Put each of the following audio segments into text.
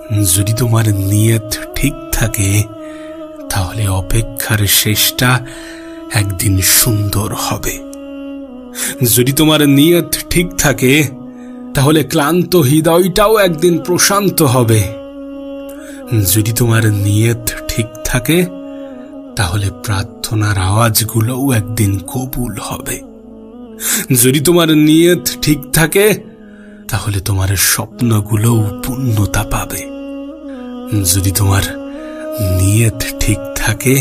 যদি তোমার নিয়ত ঠিক থাকে তাহলে অপেক্ষার শেষটা একদিন সুন্দর হবে। যদি তোমার নিয়ত ঠিক থাকে তাহলে ক্লান্ত হৃদয়টাও একদিন প্রশান্ত হবে। যদি তোমার নিয়ত ঠিক থাকে তাহলে প্রার্থনার আওয়াজগুলোও একদিন কবুল হবে। যদি তোমার নিয়ত ঠিক থাকে তাহলে তোমার স্বপ্নগুলোও পূর্ণতা পাবে। যদি তোমার নিয়ত ঠিক থাকে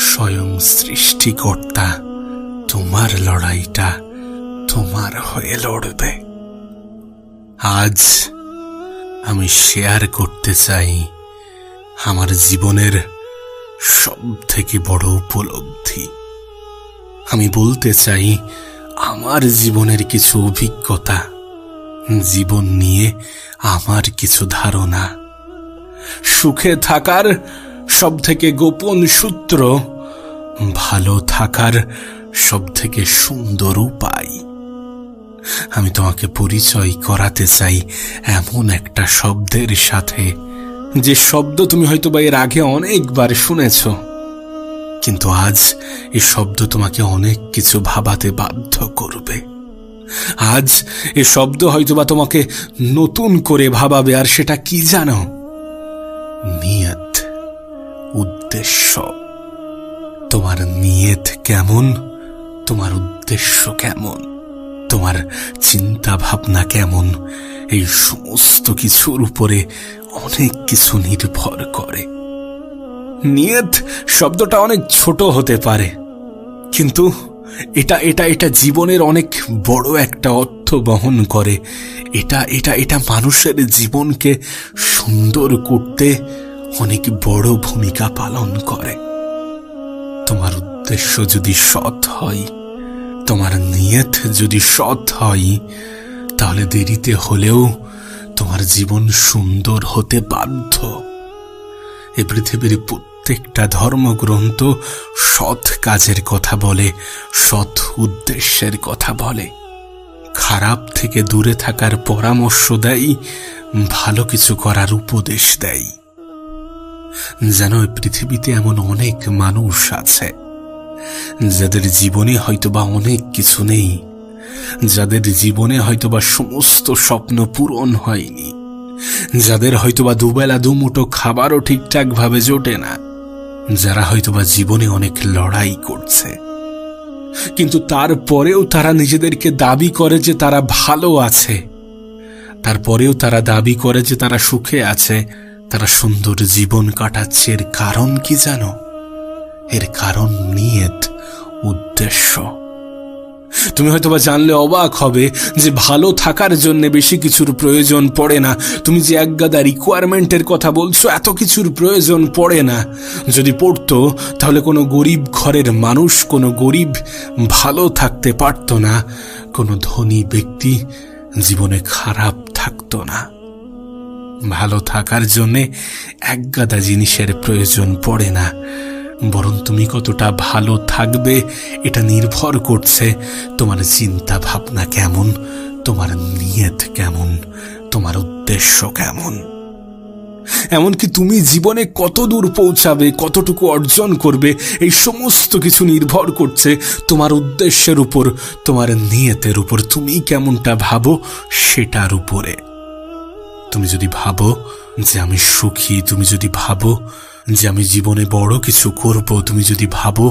স্বয়ং সৃষ্টিকর্তা তোমার লড়াইটা তোমার হয়ে লড়বে। আজ আমি শেয়ার করতে চাই আমার জীবনের সব থেকে বড় উপলব্ধি। আমি বলতে চাই আমার জীবনের কিছু অভিজ্ঞতা, জীবন নিয়ে আমার কিছু ধারণা। সুখে থাকার সব থেকে গোপন সূত্র, ভালো থাকার সব থেকে সুন্দর উপায়। আমি তোমাকে পরিচয় করাতে চাই এমন একটা শব্দের সাথে, যে শব্দ তুমি হয়তো বা এর আগে অনেকবার শুনেছ, কিন্তু আজ এই শব্দ তোমাকে অনেক কিছু ভাবাতে বাধ্য করবে। আজ এই শব্দ হয়তোবা তোমাকে নতুন করে ভাবাবে। আর সেটা কি জানো? নিয়ত, উদ্দেশ্য। তোমার নিয়ত কেমন, তোমার উদ্দেশ্য কেমন, তোমার চিন্তা ভাবনা কেমন, এই সমস্ত কিছুর উপরে অনেক কিছু নির্ভর করে। নিয়ত শব্দটা অনেক ছোট হতে পারে, কিন্তু এটা জীবনের অনেক বড় একটা অর্থ বহন করে। এটা মানুষের জীবনকে সুন্দর করতে অনেক বড় ভূমিকা পালন করে। তোমার উদ্দেশ্য যদি সৎ হয়, তোমার নিয়ত যদি সৎ হয়, তাহলে দেরিতে হলেও তোমার জীবন সুন্দর হতে বাধ্য। এ পৃথিবীর প্রত্যেকটা ধর্মগ্রন্থ সৎ কাজের কথা বলে, সৎ উদ্দেশ্যের কথা বলে, খারাপ থেকে দূরে থাকার পরামর্শ দেয়, ভালো কিছু করার উপদেশ দেয়। যেন এই পৃথিবীতে এমন অনেক মানুষ আছে যাদের জীবনে হয়তোবা অনেক কিছু নেই, যাদের জীবনে হয়তোবা সমস্ত স্বপ্ন পূরণ হয়নি, যাদের হয়তোবা দুবেলা দুমুঠো খাবারও ঠিকঠাক ভাবে জোটে না, যারা হয়তোবা জীবনে অনেক লড়াই করছে, কিন্তু তারপরেও তারা নিজেদেরকে দাবি করে যে তারা ভালো আছে, তারপরেও তারা দাবি করে যে তারা সুখে আছে, তারা সুন্দর জীবন কাটাচ্ছে। এর কারণ কি জানো? এর কারণ নিয়ত, উদ্দেশ্য। তুমি হয়তোবা জানলে অবাক হবে যে ভালো থাকার জন্য বেশি কিছুর প্রয়োজন পড়ে না। তুমি যে একগাদা রিকোয়ারমেন্টের কথা বলছো, এত কিছুর প্রয়োজন পড়ে না। যদি পড়তো তাহলে কোনো গরিব ঘরের মানুষ, কোনো গরিব ভালো থাকতে পারতো না, কোনো ধনী ব্যক্তি জীবনে খারাপ থাকতো না। ভালো থাকার জন্যে একগাদা জিনিসের প্রয়োজন পড়ে না, বরং তুমি কতটা ভালো থাকবে এটা নির্ভর করছে তোমার চিন্তা ভাবনা কেমন, তোমার নিয়ত কেমন, তোমার উদ্দেশ্য কেমন। এমনকি তুমি জীবনে কত দূর পৌঁছাবে, কতটুকু অর্জন করবে, এই সমস্ত কিছু নির্ভর করছে তোমার উদ্দেশ্যের উপর, তোমার নিয়তের উপর। তুমি কেমনটা ভাবো সেটার উপরে। তুমি যদি ভাবো যে আমি সুখী, তুমি যদি ভাবো যে আমি জীবনে বড় কিছু করব, তুমি যদি ভাবো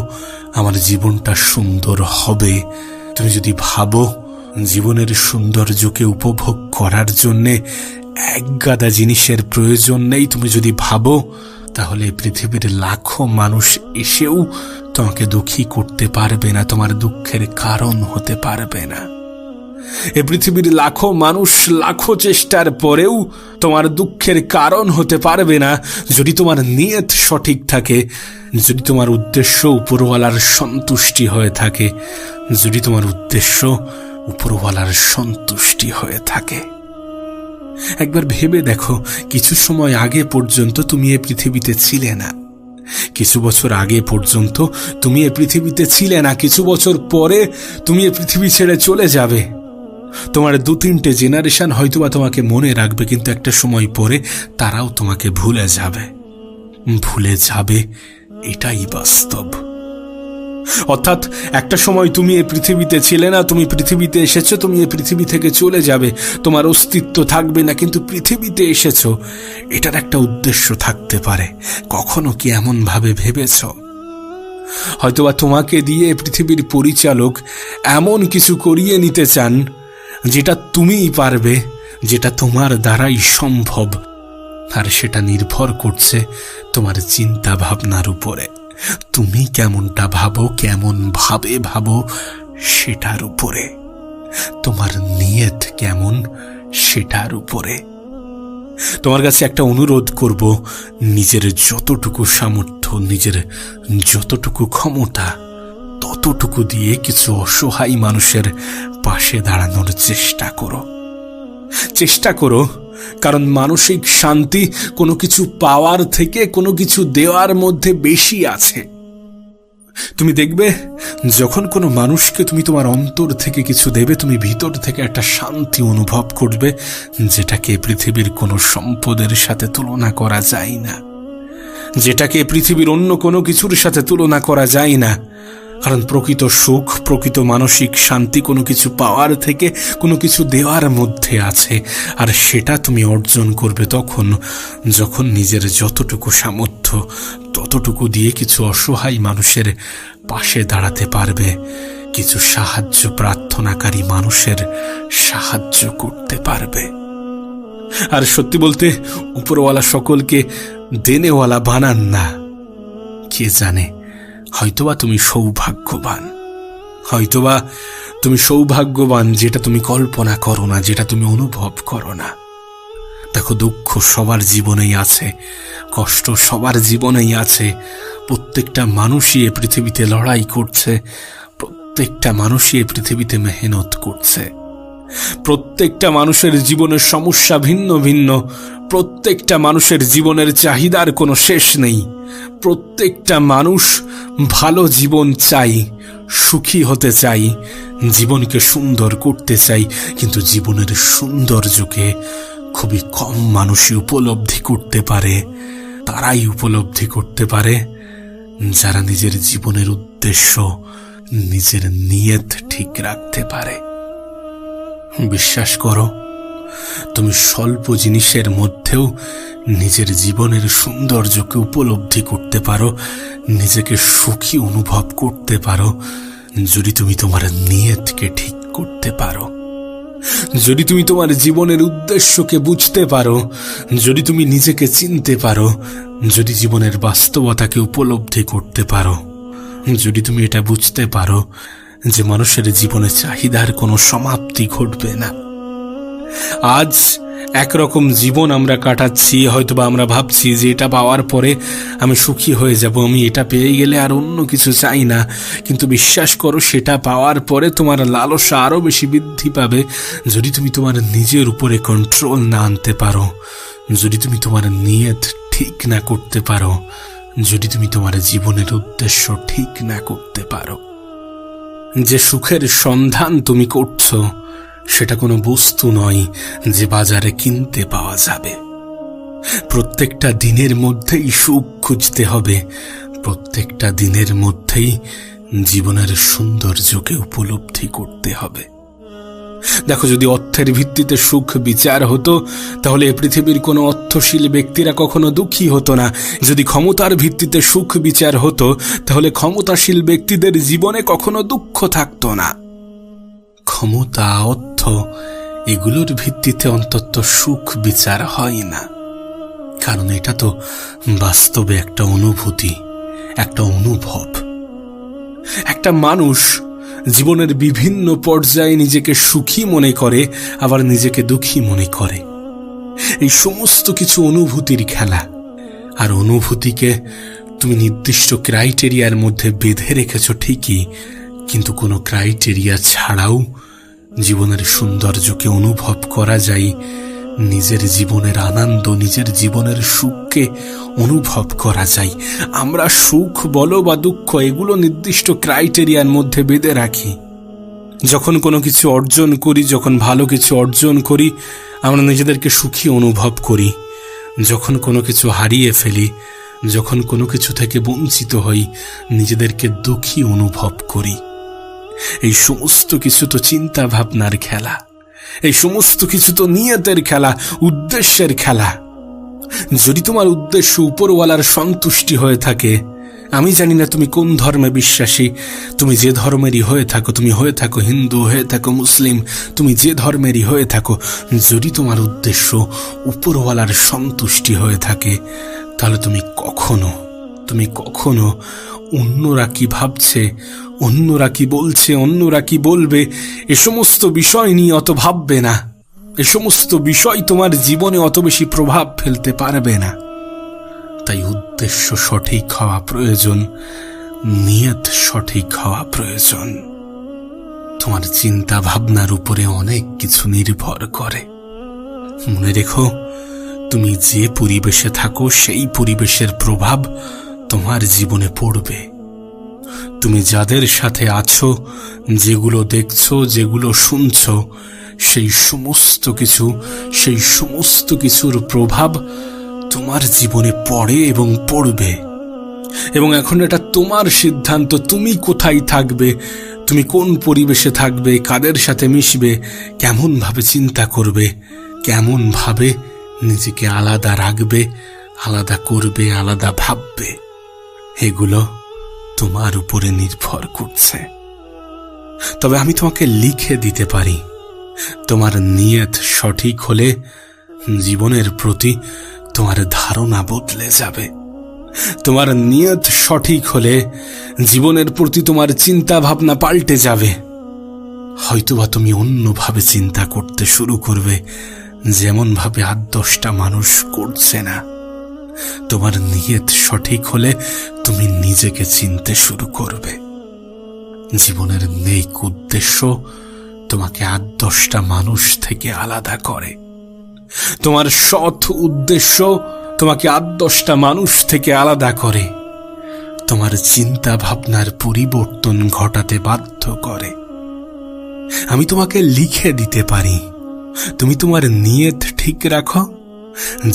আমার জীবনটা সুন্দর হবে, তুমি যদি ভাবো জীবনের সৌন্দর্যকে উপভোগ করার জন্যে একগাদা জিনিসের প্রয়োজন নেই, তুমি যদি ভাবো, তাহলে পৃথিবীর লাখো মানুষ এসেও তোমাকে দুঃখী করতে পারবে না, তোমার দুঃখের কারণ হতে পারবে না। এ পৃথিবীর লাখো মানুষ লাখো চেষ্টার পরেও তোমার দুঃখের কারণ হতে পারবে না যদি তোমার নিয়ত সঠিক থাকে, যদি তোমার উদ্দেশ্য উপরওয়ালার সন্তুষ্টি হয়ে থাকে, যদি তোমার উদ্দেশ্য উপরওয়ালার সন্তুষ্টি হয়ে থাকে। একবার ভেবে দেখো, কিছু সময় আগে পর্যন্ত তুমি এ পৃথিবীতে ছিলে না, কিছু বছর আগে পর্যন্ত তুমি এ পৃথিবীতে ছিলে না, কিছু বছর পরে তুমি এ পৃথিবী ছেড়ে চলে যাবে। তোমার 2-3টে জেনারেশন হয়তোবা তোমাকে মনে রাখবে, কিন্তু একটা সময় পরে তারাও তোমাকে ভুলে যাবে। এটাই বাস্তব। অর্থাৎ একটা সময় তুমি এই পৃথিবীতে ছিলে না, তুমি পৃথিবীতে এসেছো, তুমি এই পৃথিবী থেকে চলে যাবে, তোমার অস্তিত্ব থাকবে না, কিন্তু পৃথিবীতে এসেছো এটার একটা উদ্দেশ্য থাকতে পারে। কখনো কি এমন ভাবে ভেবেছ? হয়তোবা তোমাকে দিয়ে পৃথিবীর পরিচালক এমন কিছু করিয়ে নিতে চান যেটা তুমিই পারবে, যেটা তোমার দ্বারাই সম্ভব, আর সেটা নির্ভর করছে তোমার চিন্তা ভাবনার উপরে। তুমি কেমনটা ভাবো, কেমন ভাবে ভাবো সেটার উপরে, তোমার নিয়ত কেমন সেটার উপরে। তোমার কাছে একটা অনুরোধ করব, নিজের যতটুকু সামর্থ্য, নিজের যতটুকু ক্ষমতা, ততটুকু দিয়ে কিছু অসহায় মানুষের পাশে দাঁড়ানোর চেষ্টা করো। কারণ মানসিক শান্তি কোনো কিছু পাওয়ার থেকে কোনো কিছু দেওয়ার মধ্যে বেশি আছে। তুমি দেখবে, যখন কোনো মানুষকে তুমি তোমার অন্তর থেকে কিছু দেবে, তুমি ভিতর থেকে একটা শান্তি অনুভব করবে, যেটাকে পৃথিবীর কোনো সম্পদের সাথে তুলনা করা যায় না, যেটাকে পৃথিবীর অন্য কোনো কিছুর সাথে তুলনা করা যায় না। কারণ প্রকৃত সুখ, প্রকৃত মানসিক শান্তি কোনো কিছু পাওয়ার থেকে কোনো কিছু দেওয়ার মধ্যে আছে। আর সেটা তুমি অর্জন করবে যখন নিজের যতটুকু সামর্থ্য ততটুকু দিয়ে কিছু অসহায় মানুষের পাশে দাঁড়াতে পারবে, কিছু সাহায্য প্রার্থনাকারী মানুষের সাহায্য করতে পারবে। আর সত্যি বলতে, উপরওয়ালা সকলকে দেনেওয়ালা বানান না। কে জানে, হয়তোবা তুমি সৌভাগ্যবান, যেটা তুমি কল্পনা করো না, যেটা তুমি অনুভব করো না। দেখো, দুঃখ সবার জীবনেই আছে, কষ্ট সবার জীবনেই আছে। প্রত্যেকটা মানুষই এ পৃথিবীতে লড়াই করছে, প্রত্যেকটা মানুষই এ পৃথিবীতে মেহনত করছে। প্রত্যেকটা মানুষের জীবনের সমস্যা ভিন্ন ভিন্ন, প্রত্যেকটা মানুষের জীবনের চাহিদার কোনো শেষ নেই। প্রত্যেকটা মানুষ ভালো জীবন চাই, সুখী হতে চাই, জীবনকে সুন্দর করতে চাই, কিন্তু জীবনের সৌন্দর্যকে খুবই কম মানুষই উপলব্ধি করতে পারে। তারাই উপলব্ধি করতে পারে যারা নিজের জীবনের উদ্দেশ্য, নিজের নিয়ত ঠিক রাখতে পারে। বিশ্বাস করো, তুমি স্বল্প জিনিসের মধ্যেও নিজের জীবনের সৌন্দর্যকে উপলব্ধি করতে পারো, নিজেকে সুখী অনুভব করতে পারো, যদি তুমি তোমার নিয়তকে ঠিক করতে পারো, যদি তুমি তোমার জীবনের উদ্দেশ্যকে বুঝতে পারো, যদি তুমি নিজেকে চিনতে পারো, যদি জীবনের বাস্তবতাকে উপলব্ধি করতে পারো, যদি তুমি এটা বুঝতে পারো যে মানুষের জীবনে চাহিদার কোনো সমাপ্তি ঘটবে না। আজ একরকম জীবন আমরা কাটাচ্ছি, হয়তোবা আমরা ভাবছি যে এটা পাওয়ার পরে আমি সুখী হয়ে যাব, আমি এটা পেয়ে গেলে আর অন্য কিছু চাই না। কিন্তু বিশ্বাস করো, সেটা পাওয়ার পরে তোমার লালসা আরো বেশি বৃদ্ধি পাবে, যদি তুমি তোমার নিজের উপরে কন্ট্রোল না আনতে পারো, যদি তুমি তোমার নিয়ত ঠিক না করতে পারো, যদি তুমি তোমার জীবনের উদ্দেশ্য ঠিক না করতে পারো। যে সুখের সন্ধান তুমি করছো, সেটা কোনো বস্তু নয় যে বাজারে কিনতে পাওয়া যাবে। প্রত্যেকটা দিনের মধ্যেই সুখ খুঁজতে হবে, প্রত্যেকটা দিনের মধ্যেই জীবনের সৌন্দর্যকে উপলব্ধি করতে হবে। দেখো, যদি অর্থের ভিত্তিতে সুখ বিচার হতো, তাহলে পৃথিবীর কোনো অর্থশীল ব্যক্তিরা কখনো দুঃখী হতো না। যদি ক্ষমতার ভিত্তিতে সুখ বিচার হতো, তাহলে ক্ষমতাশীল ব্যক্তিদের জীবনে কখনো দুঃখ থাকতো না। ক্ষমতা, অর্থ, এগুলোর ভিত্তিতে অন্তত সুখ বিচার হয় না, কারণ এটা তো বাস্তবে একটা অনুভূতি, একটা অনুভব। একটা মানুষ জীবনের বিভিন্ন পর্যায়ে নিজেকে সুখী মনে করে, আবার নিজেকে দুঃখী মনে করে। এই সমস্ত কিছু অনুভূতির খেলা। আর অনুভূতিকে তুমি নির্দিষ্ট ক্রাইটেরিয়ার মধ্যে বেঁধে রেখেছ ঠিকই, কিন্তু কোনো ক্রাইটেরিয়া ছাড়াও জীবনের সৌন্দর্যকে অনুভব করা যায়, নিজের জীবনের আনন্দ, নিজের জীবনের সুখকে অনুভব করা যায়। আমরা সুখ বলো বা দুঃখ, এগুলো নির্দিষ্ট ক্রাইটেরিয়ার মধ্যে বেঁধে রাখি, যখন কোনো কিছু অর্জন করি, যখন ভালো কিছু অর্জন করি, আমরা নিজেদেরকে সুখী অনুভব করি। যখন কোনো কিছু হারিয়ে ফেলি, যখন কোনো কিছু থেকে বঞ্চিত হই, নিজেদেরকে দুঃখী অনুভব করি। এই সমস্ত কিছু তো চিন্তা ভাবনার খেলা, এই সমস্ত কিছু তো নিয়তের খেলা, উদ্দেশ্যের খেলা। যদি তোমার উদ্দেশ্য উপরওয়ালার সন্তুষ্টি হয়ে থাকে, আমি জানি না তুমি কোন ধর্মে বিশ্বাসী, তুমি যে ধর্মেরই হয়ে থাকো, তুমি হয়ে থাকো হিন্দু, হয়ে থাকো মুসলিম, তুমি যে ধর্মেরই হয়ে থাকো, যদি তোমার উদ্দেশ্য উপরওয়ালার সন্তুষ্টি হয়ে থাকে, তাহলে তুমি কখনো অন্যরা কি ভাবছে, অন্যরা কি বলছে, অন্যরা কি বলবে, এ সমস্ত বিষয় নিয়ে অত ভাববে না। এ সমস্ত বিষয় তোমার জীবনে অত বেশি প্রভাব ফেলতে পারবে না। তাই উদ্দেশ্য সঠিক হওয়া প্রয়োজন, নিয়ত সঠিক হওয়া প্রয়োজন। তোমার চিন্তা ভাবনার উপরে অনেক কিছু নির্ভর করে। মনে রেখো, তুমি যে পরিবেশে থাকো সেই পরিবেশের প্রভাব তোমার জীবনে পড়বে। তুমি যাদের সাথে আছো, যেগুলো দেখছো, যেগুলো শুনছো, সেই সমস্ত কিছুর প্রভাব তোমার জীবনে পড়ে এবং পড়বে। এবং এখন এটা তোমার সিদ্ধান্ত, তুমি কোথায় থাকবে, তুমি কোন পরিবেশে থাকবে, কাদের সাথে মিশবে, কেমন ভাবে চিন্তা করবে, কেমন ভাবে নিজেকে আলাদা রাখবে, আলাদা করবে, আলাদা ভাববে, এগুলো তোমার উপরে নির্ভর করছে। তবে আমি তোমাকে লিখে দিতে পারি, তোমার নিয়ত সঠিক হলে জীবনের প্রতি তোমার ধারণা বদলে যাবে। তোমার নিয়ত সঠিক হলে জীবনের প্রতি তোমার চিন্তা ভাবনা পাল্টে যাবে। হয়তোবা তুমি অন্যভাবে চিন্তা করতে শুরু করবে, যেমন ভাবে 8-10টা মানুষ করছে না। তোমার নিয়ত সঠিক হলে তুমি নিজেকে চিনতে শুরু করবে। জীবনের নেক উদ্দেশ্য তোমাকে 8-10টা মানুষ থেকে আলাদা করে। তোমার সৎ উদ্দেশ্য তোমাকে 8-10টা মানুষ থেকে আলাদা করে। তোমার চিন্তা ভাবনার পরিবর্তন ঘটাতে বাধ্য করে। আমি তোমাকে লিখে দিতে পারি, তুমি তোমার নিয়ত ঠিক রাখো,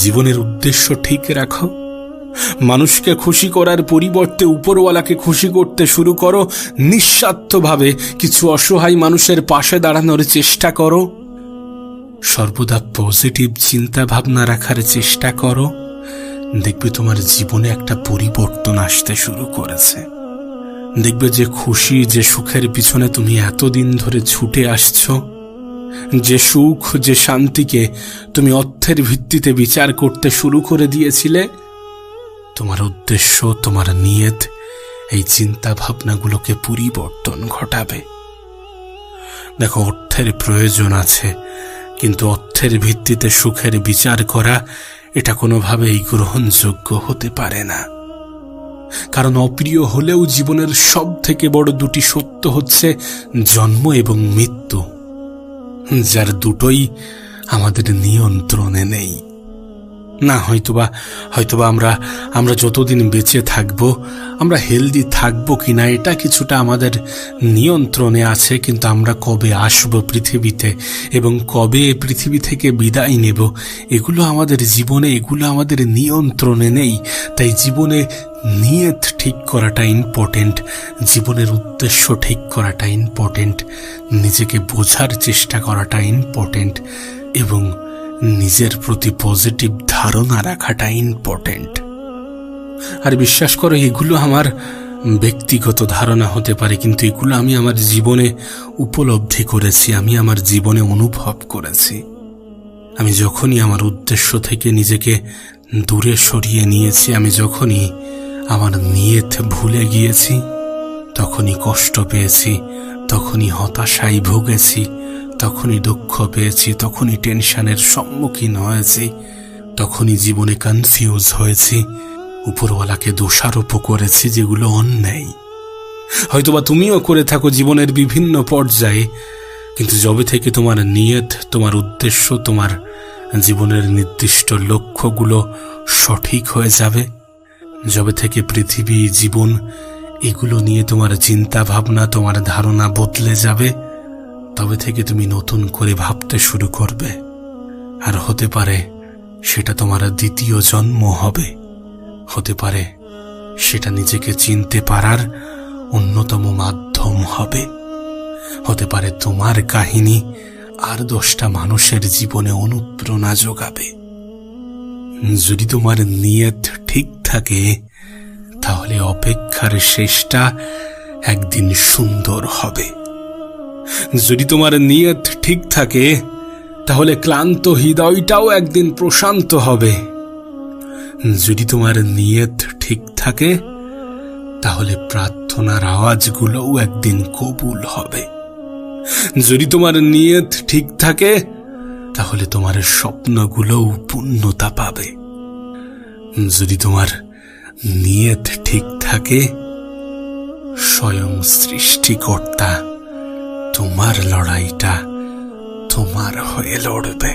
জীবনের উদ্দেশ্য ঠিক রাখো, মানুষকে খুশি করার পরিবর্তে উপরওয়ালাকে খুশি করতে শুরু করো, নিঃস্বার্থভাবে কিছু অসহায় মানুষের পাশে দাঁড়ানোর চেষ্টা করো, সর্বদা পজিটিভ চিন্তা ভাবনা রাখার চেষ্টা করো। দেখবে তোমার জীবনে একটা পরিবর্তন আসতে শুরু করেছে। দেখবে যে খুশি, যে সুখের পিছনে তুমি এতদিন ধরে ছুটে আসছো, যে সুখ, যে শান্তিকে তুমি অর্থের ভিত্তিতে বিচার করতে শুরু করে দিয়েছিলে, তোমার উদ্দেশ্য, তোমার নিয়ত এই চিন্তা ভাবনাগুলোকে পরিবর্তন ঘটাবে। দেখো, অর্থের প্রয়োজন আছে, কিন্তু অর্থের ভিত্তিতে সুখের বিচার করা এটা কোনোভাবেই গ্রহণযোগ্য হতে পারে না। কারণ অপ্রিয় হলেও জীবনের সব থেকে বড় দুটি সত্য হচ্ছে জন্ম এবং মৃত্যু, যার দুটোই আমাদের নিয়ন্ত্রণে নেই। না, হয়তোবা আমরা যতদিন বেঁচে থাকবো, আমরা হেলদি থাকবো কিনা এটা কিছুটা আমাদের নিয়ন্ত্রণে আছে, কিন্তু আমরা কবে আসবো পৃথিবীতে এবং কবে পৃথিবী থেকে বিদায় নেব, এগুলো আমাদের জীবনে, এগুলো আমাদের নিয়ন্ত্রণে নেই। তাই জীবনে নিয়ত ঠিক করাটা ইম্পর্টেন্ট, জীবনের উদ্দেশ্য ঠিক করাটা ইম্পর্টেন্ট, নিজেকে বোঝার চেষ্টা করাটা ইম্পর্টেন্ট এবং নিজের প্রতি পজিটিভ ধারণা রাখাটা ইম্পর্টেন্ট। আর বিশ্বাস করো, এগুলো আমার ব্যক্তিগত ধারণা হতে পারে, কিন্তু এগুলো আমি আমার জীবনে উপলব্ধি করেছি, আমি আমার জীবনে অনুভব করেছি। আমি যখনই আমার উদ্দেশ্য থেকে নিজেকে দূরে সরিয়ে নিয়েছি, আমি যখনই আমার নিয়ত ভুলে গিয়েছি, তখনই কষ্ট পেয়েছি, তখনই হতাশায় ভুগেছি, তখনই দুঃখ পেয়েছি, তখনই টেনশনের সম্মুখীন হয়েছি, তখনই জীবনে কনফিউজ হয়েছি, উপরওয়ালাকে দোষারোপ করেছি, যেগুলো অন্যায়। হয়তোবা তুমিও করে থাকো জীবনের বিভিন্ন পর্যায়ে, কিন্তু যবে থেকে তোমার নিয়ত, তোমার উদ্দেশ্য, তোমার জীবনের নির্দিষ্ট লক্ষ্যগুলো সঠিক হয়ে যাবে, যবে থেকে পৃথিবী, জীবন এগুলো নিয়ে তোমার চিন্তা ভাবনা, তোমার ধারণা বদলে যাবে, তবে থেকে তুমি নতুন করে ভাবতে শুরু করবে। আর হতে পারে সেটা তোমার দ্বিতীয় জন্ম হবে, হতে পারে সেটা নিজেকে চিনতে পারার অন্যতম মাধ্যম হবে, হতে পারে তোমার কাহিনী আর 10টা মানুষের জীবনে অনুপ্রেরণা যোগাবে। যদি তোমার নিয়ত ঠিক থাকে তাহলে অপেক্ষার শেষটা একদিন সুন্দর হবে। যদি তোমার নিয়ত ঠিক থাকে তাহলে ক্লান্ত হৃদয়টাও একদিন প্রশান্ত হবে। যদি তোমার নিয়ত ঠিক থাকে তাহলে প্রার্থনার আওয়াজগুলোও একদিন কবুল হবে। যদি তোমার নিয়ত ঠিক থাকে তাহলে তোমার স্বপ্নগুলোও পূর্ণতা পাবে। যদি তোমার নিয়ত ঠিক থাকে, স্বয়ং সৃষ্টিকর্তা তোমার লড়াইটা তোমার হয়ে লড়বে।